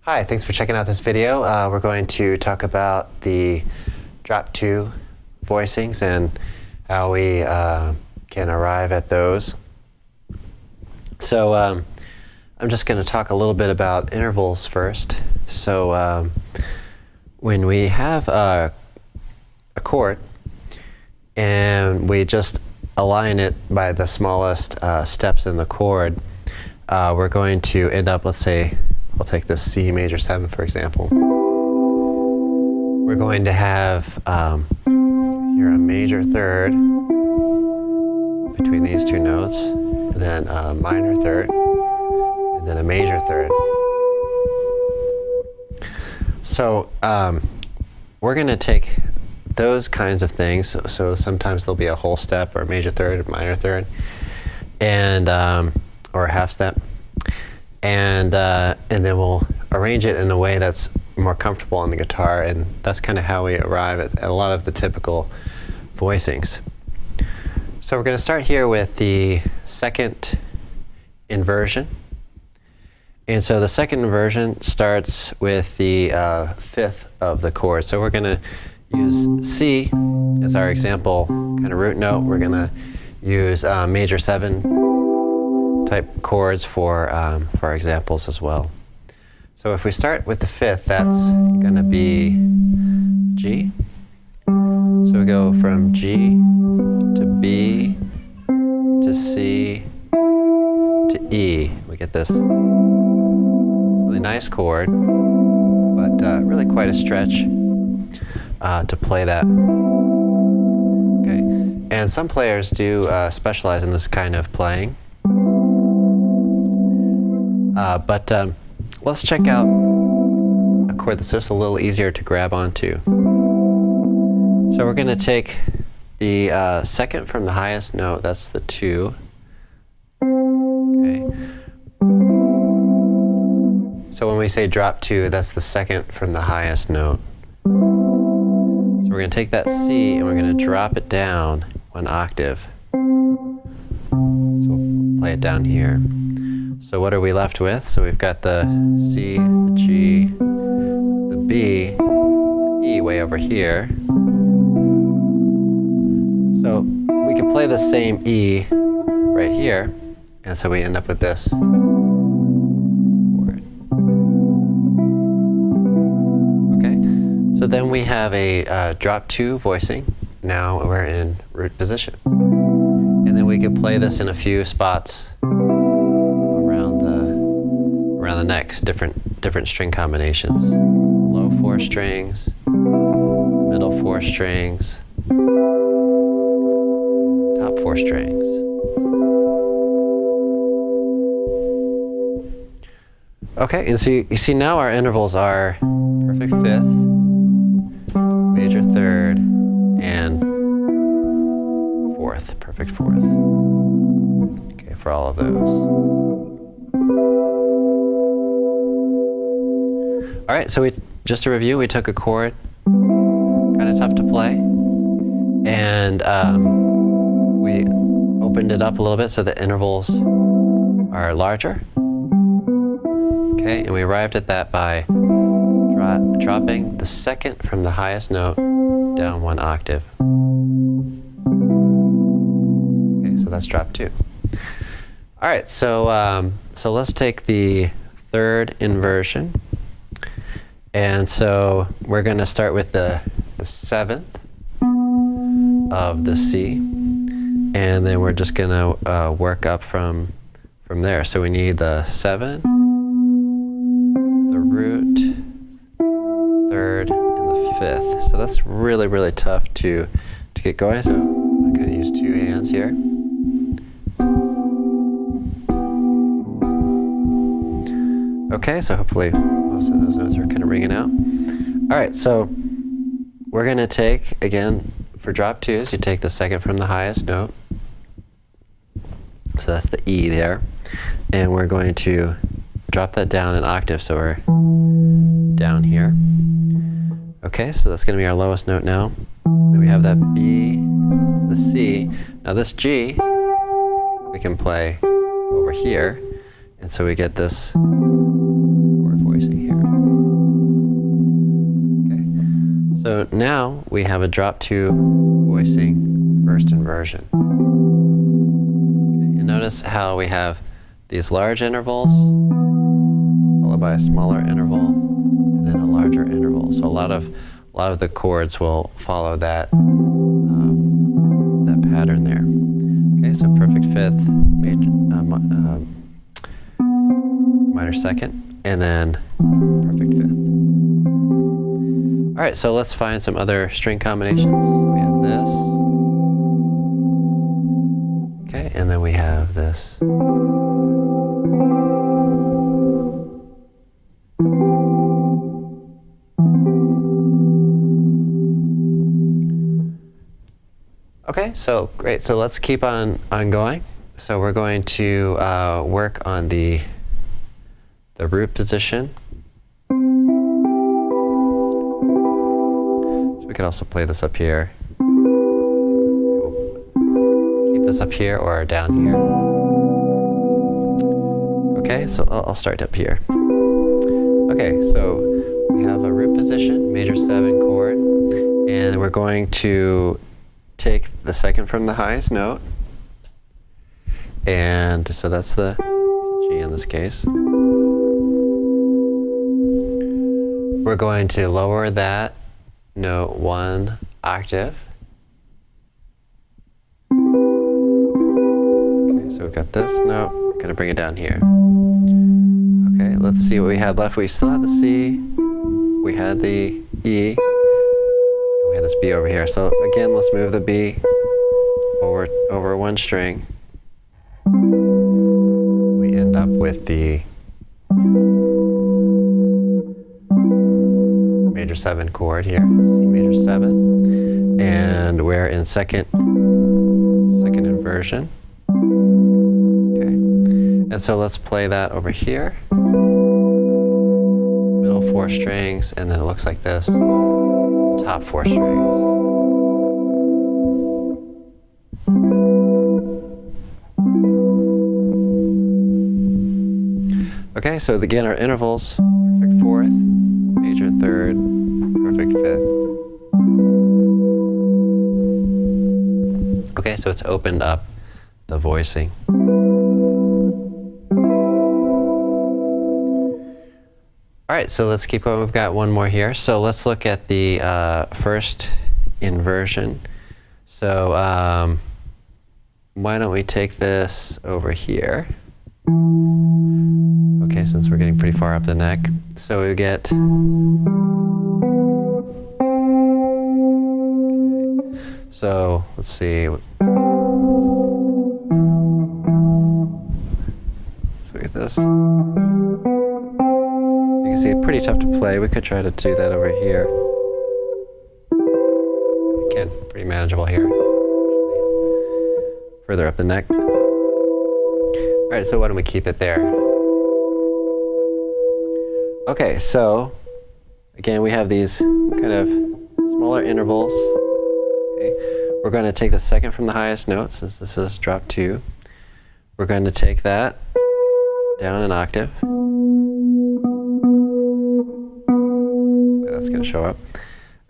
Hi, thanks for checking out this video. We're going to talk about the drop 2 voicings and how we can arrive at those. So I'm just going to talk a little bit about intervals first. So when we have a chord and we just align it by the smallest steps in the chord, we're going to end up, let's say, I'll take this C major 7 for example. We're going to have here a major third between these two notes, and then a minor third, and then a major third. So we're going to take those kinds of things. So sometimes there'll be a whole step or a major third, a minor third, and or a half step. And then we'll arrange it in a way that's more comfortable on the guitar, and that's kind of how we arrive at a lot of the typical voicings. So we're going to start here with the second inversion. And so the second inversion starts with the fifth of the chord. So we're going to use C as our example kind of root note. We're going to use major 7 type chords for our examples as well. So if we start with the fifth, that's going to be G. So we go from G to B to C to E. We get this really nice chord, but really quite a stretch to play that. Okay, and some players do specialize in this kind of playing. But let's check out a chord that's just a little easier to grab onto. So we're going to take the second from the highest note, that's the 2. Okay. So when we say drop 2, that's the second from the highest note. So we're going to take that C and we're going to drop it down 1 octave. So we'll play it down here. So what are we left with? So we've got the C, the G, the B, E way over here. So we can play the same E right here, and so we end up with this chord. Okay, so then we have a drop 2 voicing. Now we're in root position. And then we can play this in a few spots around the necks, different string combinations. Low 4 strings, middle 4 strings, top 4 strings. Okay, and so you see now our intervals are perfect fifth, major third, and fourth, perfect fourth. Okay, for all of those. All right, so just to review, we took a chord, kind of tough to play, and we opened it up a little bit so the intervals are larger. Okay, and we arrived at that by dropping the second from the highest note down 1 octave. Okay, so that's drop 2. All right, so let's take the third inversion. And so we're going to start with the 7th of the C, and then we're just going to work up from there. So we need the 7, the root, 3rd, and the 5th. So that's really, really tough to get going. So I'm going to use 2 hands here. Okay, so hopefully most of those notes are kind of ringing out. All right, so we're going to take, again, for drop 2s, you take the second from the highest note. So that's the E there. And we're going to drop that down an octave, so we're down here. Okay, so that's going to be our lowest note now. Then we have that B, the C. Now this G, we can play over here. And so we get this chord voicing here. So now we have a drop 2 voicing first inversion. Okay, and notice how we have these large intervals followed by a smaller interval and then a larger interval. So a lot of the chords will follow that that pattern there. Okay, so perfect fifth, major, minor second, and then perfect fifth. All right, so let's find some other string combinations. So we have this. Okay, and then we have this. Okay, so great. So let's keep on going. So we're going to work on the root position. So we could also play this up here. Keep this up here or down here. Okay, so I'll start up here. Okay, so we have a root position, major 7 chord, and we're going to take the second from the highest note, and so that's the G in this case. We're going to lower that note 1 octave. Okay, so we've got this note, we're going to bring it down here. Okay, let's see what we had left. We still had the C, we had the E, we have this B over here. So again, let's move the B over 1 string. We end up with the major 7 chord here, C major 7, and we're in second inversion. Okay, and so let's play that over here. Middle 4 strings, and then it looks like this. Top 4 strings. Okay, so again, our intervals, perfect 4th, major 3rd, perfect 5th. Okay, so it's opened up the voicing. All right, so let's keep going. We've got one more here. So let's look at the first inversion. So why don't we take this over here? Okay, since we're getting pretty far up the neck. So we get... Okay. So let's see. So we get this. You can see it's pretty tough to play. We could try to do that over here. Again, pretty manageable here. Further up the neck. All right, so why don't we keep it there? Okay, so again, we have these kind of smaller intervals. Okay. We're going to take the second from the highest note, since this is drop 2. We're going to take that down an octave. That's going to show up.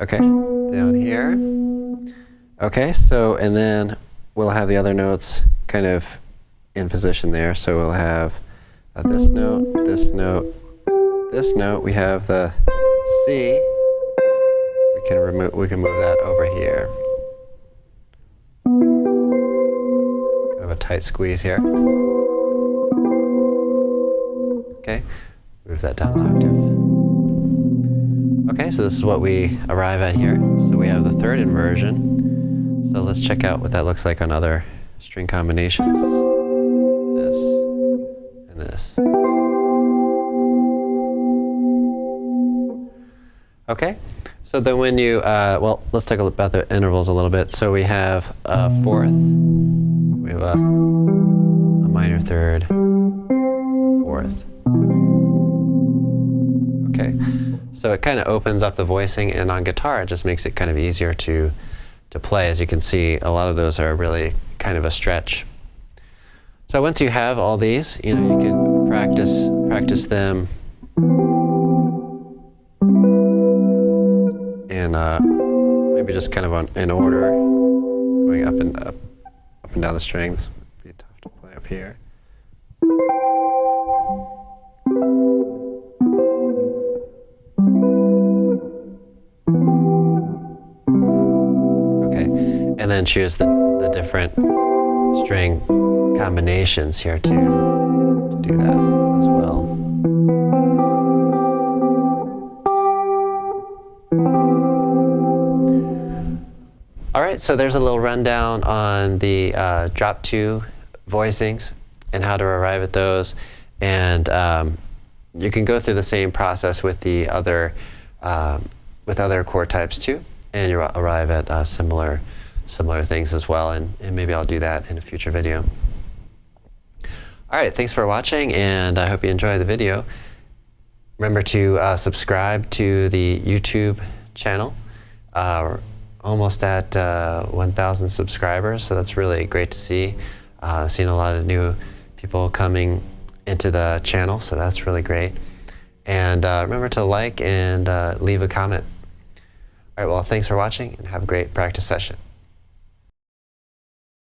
Okay, down here. Okay, so, and then we'll have the other notes kind of in position there. So we'll have this note, this note, this note. We have the C. We can move that over here. Kind of a tight squeeze here. Okay, move that down an octave. Okay, so this is what we arrive at here. So we have the third inversion. So let's check out what that looks like on other string combinations. This and this. Okay, so then when you, well, let's talk about the intervals a little bit. So we have a 4th, we have a minor 3rd, 4th. Okay, so it kind of opens up the voicing, and on guitar it just makes it kind of easier to play. As you can see, a lot of those are really kind of a stretch. So once you have all these, you know, you can practice them, playing maybe just kind of in order, going up and down the strings. It'd be tough to play up here. Okay, and then choose the different string combinations here to do that as well. All right, so there's a little rundown on the drop 2 voicings and how to arrive at those, and you can go through the same process with the other chord types too, and you arrive at similar things as well, and maybe I'll do that in a future video. All right, thanks for watching, and I hope you enjoyed the video. Remember to subscribe to the YouTube channel. We're almost at 1,000 subscribers, so that's really great to see. I've seen a lot of new people coming into the channel, so that's really great. And remember to like and leave a comment. All right, well, thanks for watching, and have a great practice session.